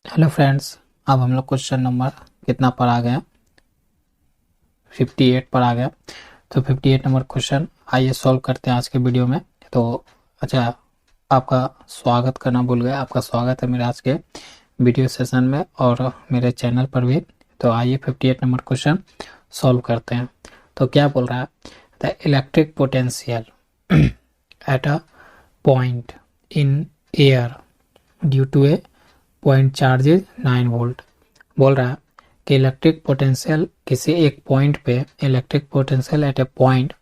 Hello friends. अब हम लोग क्वेश्चन नंबर कितना पर आ गया, 58 पर आ गया। तो 58 नंबर क्वेश्चन आइए सॉल्व करते हैं आज के वीडियो में। तो अच्छा, आपका स्वागत करना भूल गया। आपका स्वागत है मेरे आज के वीडियो सेशन में और मेरे चैनल पर भी। तो आइए 58 नंबर क्वेश्चन सॉल्व करते हैं। तो क्या बोल रहा है, the electric potential at a point in air due to a point charge is 9 volt. बोल रहा है कि इलेक्ट्रिक पोटेंशियल किसी एक पॉइंट पे, electric potential at a point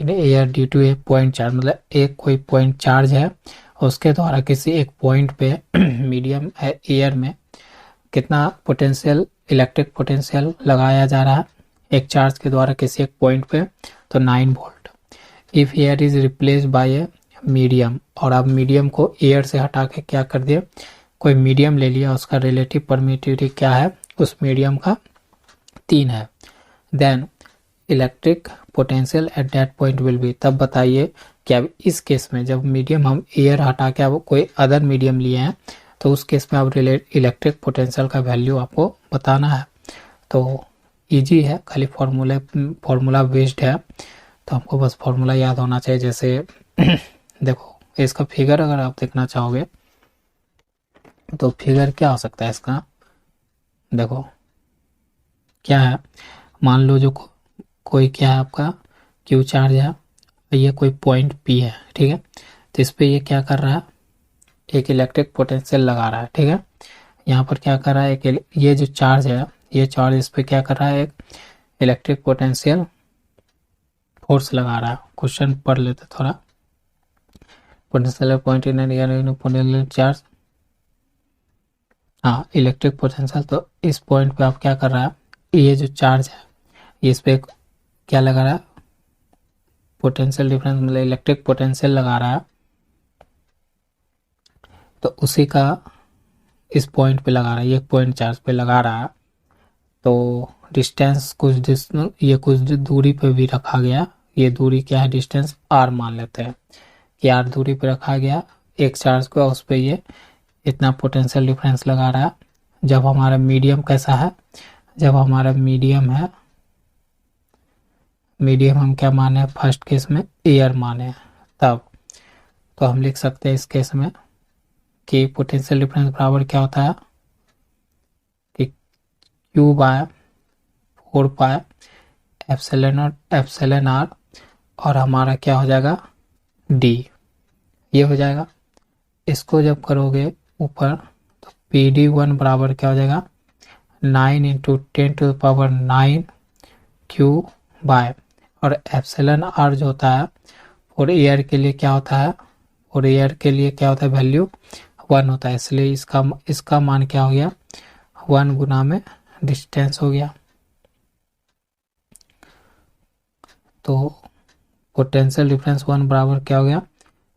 in air due to a point charge, मतलब एक कोई पॉइंट चार्ज है उसके द्वारा किसी एक पॉइंट पे मीडियम एयर में कितना पोटेंशियल, इलेक्ट्रिक पोटेंशियल लगाया जा रहा है एक चार्ज के द्वारा किसी एक पॉइंट पे, तो 9 volt. If air is replace by a medium, और आप मीडियम को एयर से हटा के क्या कर दिए, कोई मीडियम ले लिया, उसका रिलेटिव परमिटिविटी क्या है उस मीडियम का 3 है। Then electric potential at that point will be, तब बताइए कि अब इस केस में जब मीडियम हम एयर हटा के अब कोई अदर मीडियम लिए हैं तो उस केस में अब इलेक्ट्रिक पोटेंशियल का वैल्यू आपको बताना है। तो इजी है, खाली फॉर्मूला बेस्ड है, तो हमको बस फॉर्मूला याद होना चाहिए। जैसे देखो इसका फिगर अगर आप देखना चाहोगे तो फिगर क्या हो सकता है इसका, देखो क्या है, मान लो जो कोई क्या है आपका क्यू चार्ज है, ये कोई पॉइंट पी है, ठीक है। तो इस पे ये क्या कर रहा है, एक इलेक्ट्रिक पोटेंशियल लगा रहा है, ठीक है। यहाँ पर क्या कर रहा है, एक ये जो चार्ज है, ये चार्ज इस पे क्या कर रहा है, एक इलेक्ट्रिक पोटेंशियल फोर्स लगा रहा है। क्वेश्चन पढ़ लेते थोड़ा। Potential point in potential charge, हाँ इलेक्ट्रिक पोटेंशियल। तो इस पॉइंट पे आप क्या कर रहा है, ये जो चार्ज है ये इस पे क्या लगा रहा है, पोटेंशियल डिफरेंस, मतलब इलेक्ट्रिक पोटेंशियल लगा रहा है। तो उसी का इस पॉइंट पे लगा रहा है, ये पॉइंट चार्ज पे लगा रहा है। तो डिस्टेंस ये कुछ दूरी पे भी रखा गया, ये दूरी क्या है, डिस्टेंस आर मान लेते हैं कि आर दूरी पे रखा गया एक चार्ज को, उस पे ये इतना पोटेंशियल डिफरेंस लगा रहा है। जब हमारा मीडियम कैसा है, जब हमारा मीडियम है, मीडियम हम क्या माने, फर्स्ट केस में एयर माने, तब तो हम लिख सकते हैं इस केस में कि पोटेंशियल डिफरेंस बराबर क्या होता है कि Q by 4 pi epsilon R, और हमारा क्या हो जाएगा डी, ये हो जाएगा। इसको जब करोगे ऊपर तो पी डी वन बराबर क्या हो जाएगा 9 इंटू 10⁻⁹ क्यू बाय, और एप्सिलॉन आर जो होता है और एयर के लिए क्या होता है, और एयर के लिए क्या होता है वैल्यू 1 होता है, इसलिए इसका मान क्या हो गया 1 गुना में डिस्टेंस हो गया। तो पोटेंशियल डिफरेंस 1 बराबर क्या हो गया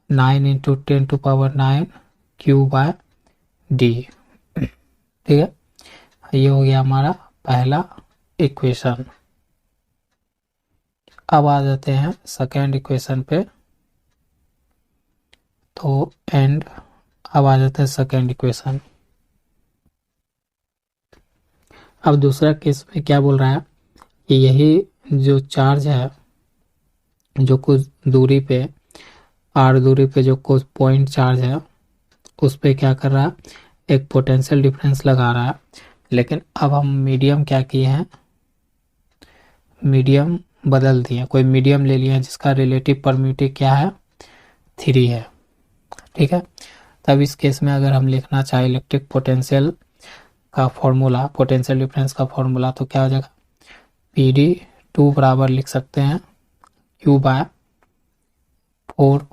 9 इंटू 10⁻⁹ क्यू बाय डी, ठीक है। ये हो गया हमारा पहला इक्वेशन। अब आ जाते हैं सेकेंड इक्वेशन पे। तो एंड अब आ जाते हैं सेकेंड इक्वेशन। अब दूसरा केस में क्या बोल रहा है कि यही जो चार्ज है जो कुछ दूरी पे, आर दूरी पे जो कुछ पॉइंट चार्ज है उस पे क्या कर रहा है, एक पोटेंशियल डिफरेंस लगा रहा है। लेकिन अब हम मीडियम क्या किए हैं, मीडियम बदल दिए, कोई मीडियम ले लिया जिसका रिलेटिव परमिटिविटी क्या है 3 है, ठीक है। तब इस केस में अगर हम लिखना चाहे इलेक्ट्रिक पोटेंशियल का फॉर्मूला, पोटेंशियल डिफरेंस का फॉर्मूला, तो क्या हो जाएगा पी डी 2 बराबर लिख सकते हैं Q by 4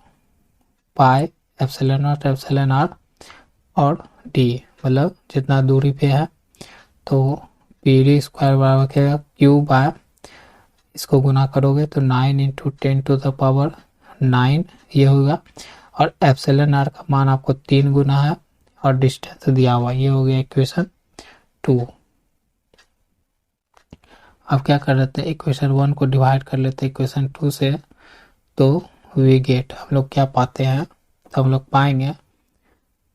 pi epsilon R और डी, मतलब जितना दूरी पे है। तो पी डी स्क्वायर बराबर क्या, क्यू बाय, इसको गुना करोगे तो 9 इंटू 10⁻⁹ ये होगा, और एप्सिलॉन आर का मान आपको 3 गुना है और डिस्टेंस दिया हुआ, ये हो गया इक्वेशन 2। अब क्या कर लेते हैं, इक्वेशन 1 को डिवाइड कर लेते हैं इक्वेशन 2 से, तो वी गेट, हम लोग क्या पाते हैं, तो हम लोग पाएंगे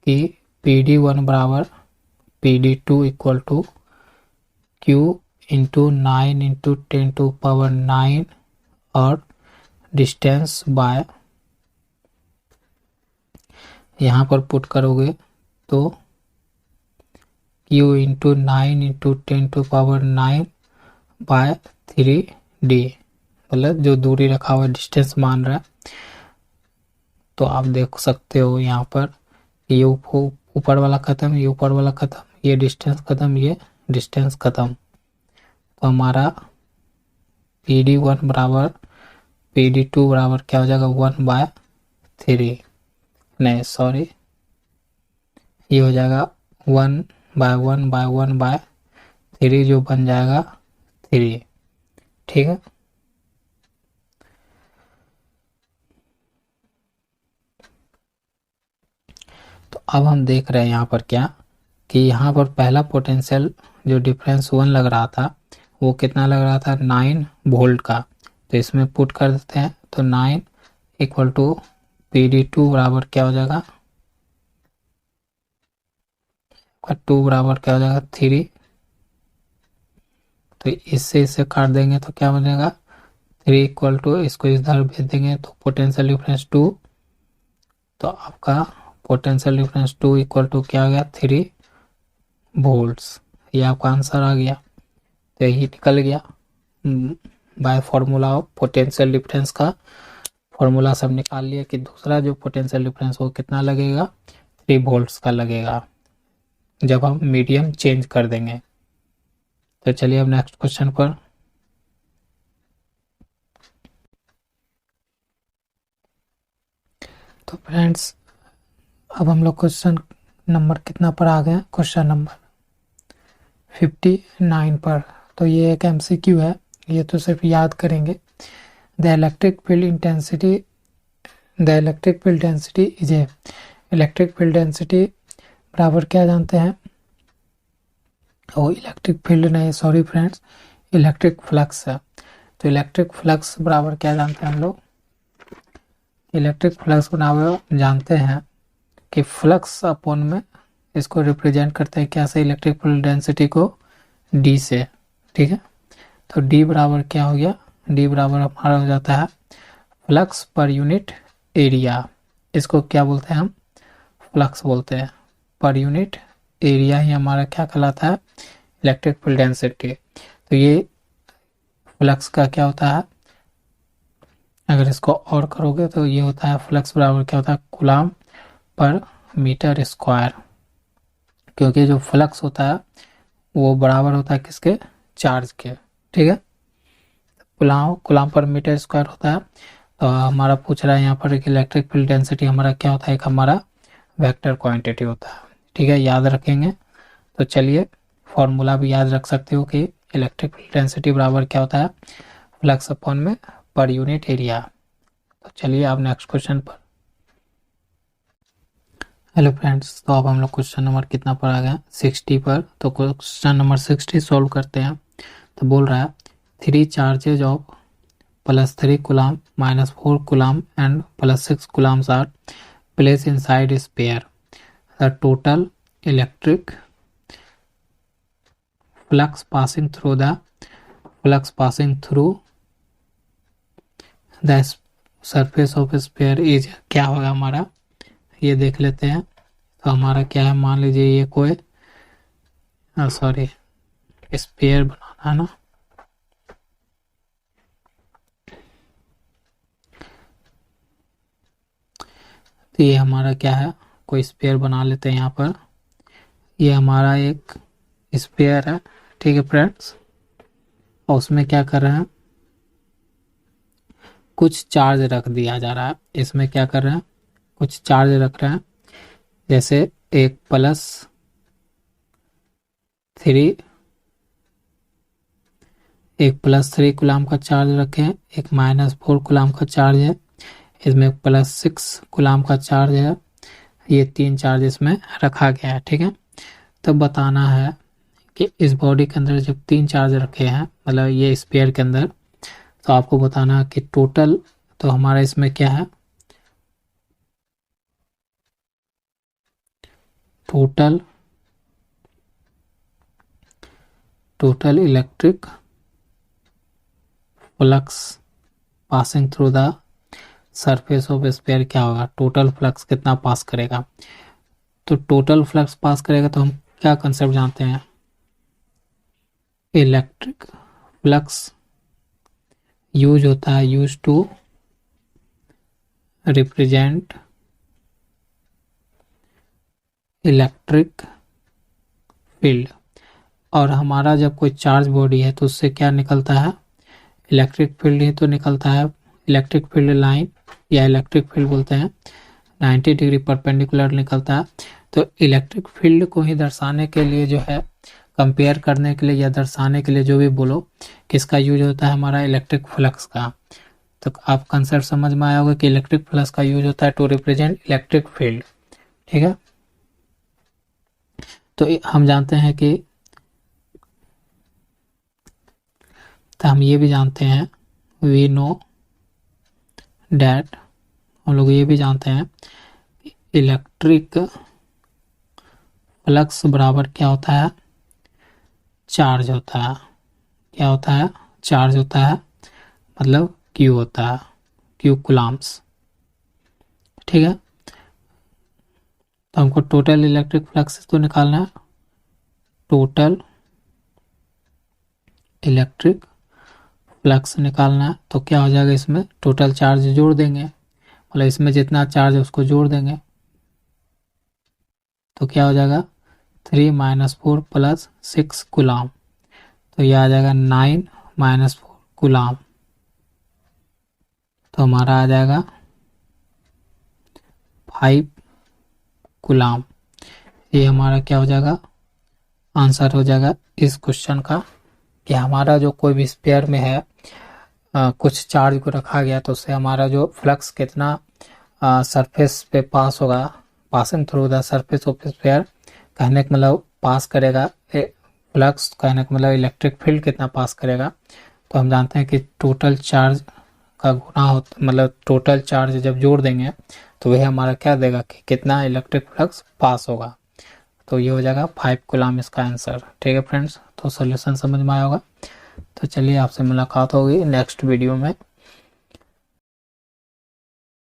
कि पी डी 1 बराबर PD2 equal to Q into 9 into 10⁻⁹ और डिस्टेंस बाय, यहाँ पर पुट करोगे तो Q into 9 into 10⁻⁹ bye 3D, मतलब जो दूरी रखा हुआ है डिस्टेंस मान रहा है। तो आप देख सकते हो यहाँ पर ये ऊपर वाला खत्म, ये ऊपर वाला खत्म, ये डिस्टेंस खत्म, ये डिस्टेंस खत्म। तो हमारा PD1 बराबर PD2 बराबर क्या हो जाएगा 1/3, नहीं सॉरी, ये हो जाएगा 1/1/1/3 जो बन जाएगा 3। ठीक है, तो अब हम देख रहे हैं यहाँ पर क्या कि यहाँ पर पहला पोटेंशियल जो डिफरेंस 1 लग रहा था वो कितना लग रहा था 9 वोल्ट का। तो इसमें पुट कर देते हैं तो 9 इक्वल टू PD2 बराबर क्या हो जाएगा 2 बराबर क्या हो जाएगा 3। तो इससे इसे काट देंगे तो क्या बनेगा 3 इक्वल टू, इसको इधर भेज देंगे तो पोटेंशियल डिफरेंस 2। तो आपका पोटेंशियल डिफरेंस 2 इक्वल टू क्या हो गया 3 वोल्ट्स। ये आपका आंसर आ गया। तो यही निकल गया by formula of potential difference का फॉर्मूला सब निकाल लिया कि दूसरा जो पोटेंशियल डिफरेंस वो कितना लगेगा 3 वोल्ट्स का लगेगा जब हम मीडियम चेंज कर देंगे। तो चलिए अब नेक्स्ट क्वेश्चन पर। तो फ्रेंड्स अब हम लोग क्वेश्चन नंबर कितना पर आ गए, क्वेश्चन नंबर 59 पर। तो ये एक MCQ है, ये तो सिर्फ याद करेंगे। The electric field density is a, electric field density बराबर क्या जानते हैं, और इलेक्ट्रिक फील्ड नहीं सॉरी फ्रेंड्स, इलेक्ट्रिक फ्लक्स है। तो इलेक्ट्रिक फ्लक्स बराबर क्या जानते हैं हम लोग, इलेक्ट्रिक फ्लक्स बराबर जानते हैं कि फ्लक्स अपॉन में इसको रिप्रेजेंट करते हैं क्या से, इलेक्ट्रिक फील्ड डेंसिटी को D से। ठीक है, तो D बराबर क्या हो गया, D बराबर हमारा हो जाता है फ्लक्स पर यूनिट एरिया। इसको क्या बोलते हैं हम, फ्लक्स बोलते हैं। पर यूनिट एरिया ही हमारा क्या कहलाता है, इलेक्ट्रिक फील्ड डेंसिटी। तो ये फ्लक्स का क्या होता है, अगर इसको और करोगे तो ये होता है फ्लक्स बराबर क्या होता है कूलम पर मीटर स्क्वायर, क्योंकि जो फ्लक्स होता है वो बराबर होता है किसके, चार्ज के। ठीक है, कूलम पर मीटर स्क्वायर होता है। तो हमारा पूछ रहा है यहाँ पर कि इलेक्ट्रिक फील्ड डेंसिटी हमारा क्या होता है, एक हमारा वेक्टर क्वांटिटी होता है। ठीक है, याद रखेंगे। तो चलिए फॉर्मूला भी याद रख सकते हो कि इलेक्ट्रिक फील्ड डेंसिटी बराबर क्या होता है फ्लक्स अपॉन में पर यूनिट एरिया। तो चलिए अब नेक्स्ट क्वेश्चन पर। हेलो फ्रेंड्स, तो अब हम लोग क्वेश्चन नंबर कितना पर आ गए 60 पर। तो क्वेश्चन नंबर 60 सॉल्व करते हैं। तो बोल रहा है 3 charges of +3 coulomb -4 coulomb and +6 coulombs are placed inside a sphere. The total electric flux passing through the surface of a sphere is, क्या होगा हमारा, ये देख लेते हैं। तो हमारा क्या है, मान लीजिए ये कोई सॉरी स्फीयर बनाना है ना, तो ये हमारा क्या है, कोई स्फीयर बना लेते हैं यहाँ पर। ये हमारा एक स्फीयर है, ठीक है फ्रेंड्स, और उसमें क्या कर रहे हैं, कुछ चार्ज रख दिया जा रहा है। इसमें क्या कर रहे हैं, कुछ चार्ज रख रहे हैं, जैसे एक +3 कूलम का चार्ज रखें, एक -4 कूलम का चार्ज है, इसमें +6 कूलम का चार्ज है। ये 3 चार्ज इसमें रखा गया है। ठीक है, तब बताना है कि इस बॉडी के अंदर जब 3 चार्ज रखे हैं, मतलब ये स्फीयर के अंदर, तो आपको बताना है कि टोटल, तो हमारा इसमें क्या है, total total electric flux passing through the surface of sphere क्या होगा, टोटल फ्लक्स कितना पास करेगा। तो टोटल फ्लक्स पास करेगा तो हम क्या कंसेप्ट जानते हैं, इलेक्ट्रिक फ्लक्स यूज होता है, use to represent electric field. और हमारा जब कोई चार्ज बॉडी है तो उससे क्या निकलता है, इलेक्ट्रिक फील्ड ही तो निकलता है। इलेक्ट्रिक फील्ड लाइन या इलेक्ट्रिक फील्ड बोलते हैं, 90 डिग्री परपेंडिकुलर निकलता है। तो इलेक्ट्रिक फील्ड को ही दर्शाने के लिए जो है, कंपेयर करने के लिए या दर्शाने के लिए जो भी बोलो, किसका यूज होता है, हमारा इलेक्ट्रिक फ्लक्स का। तो आप कंसेप्ट समझ में आया होगा कि इलेक्ट्रिक फ्लक्स का यूज होता है टू रिप्रेजेंट इलेक्ट्रिक फील्ड। ठीक है, तो हम जानते हैं कि, तो हम ये भी जानते हैं, वी नो डैट, हम लोग ये भी जानते हैं इलेक्ट्रिक फ्लक्स बराबर क्या होता है, चार्ज होता है। क्या होता है, चार्ज होता है, मतलब क्यू होता है, क्यू कूलम्ब्स। ठीक है, तो हमको टोटल इलेक्ट्रिक फ्लक्स तो निकालना है, टोटल इलेक्ट्रिक फ्लक्स निकालना है। तो क्या हो जाएगा, इसमें टोटल चार्ज जोड़ देंगे, मतलब इसमें जितना चार्ज है उसको जोड़ देंगे। तो क्या हो जाएगा, 3 - 4 + 6 कूलम्ब। तो यह आ जाएगा 9 - 4 कूलम्ब। तो हमारा आ जाएगा 5 कूलम्ब। ये हमारा क्या हो जाएगा, आंसर हो जाएगा इस क्वेश्चन का, कि हमारा जो कोई भी स्फीयर में है कुछ चार्ज को रखा गया तो उससे हमारा जो फ्लक्स कितना सरफेस पे पास होगा, passing through the surface of sphere, कहने का मतलब पास करेगा, फ्लक्स कहने का मतलब इलेक्ट्रिक फील्ड कितना पास करेगा। तो हम जानते हैं कि टोटल चार्ज का गुना होता, मतलब टोटल चार्ज जब जोड़ देंगे तो वह हमारा क्या देगा कि कितना इलेक्ट्रिक फ्लक्स पास होगा। तो ये हो जाएगा 5 कूलम्ब इसका आंसर। ठीक है फ्रेंड्स, तो सॉल्यूशन समझ में आया होगा। तो चलिए आपसे मुलाकात होगी नेक्स्ट वीडियो में।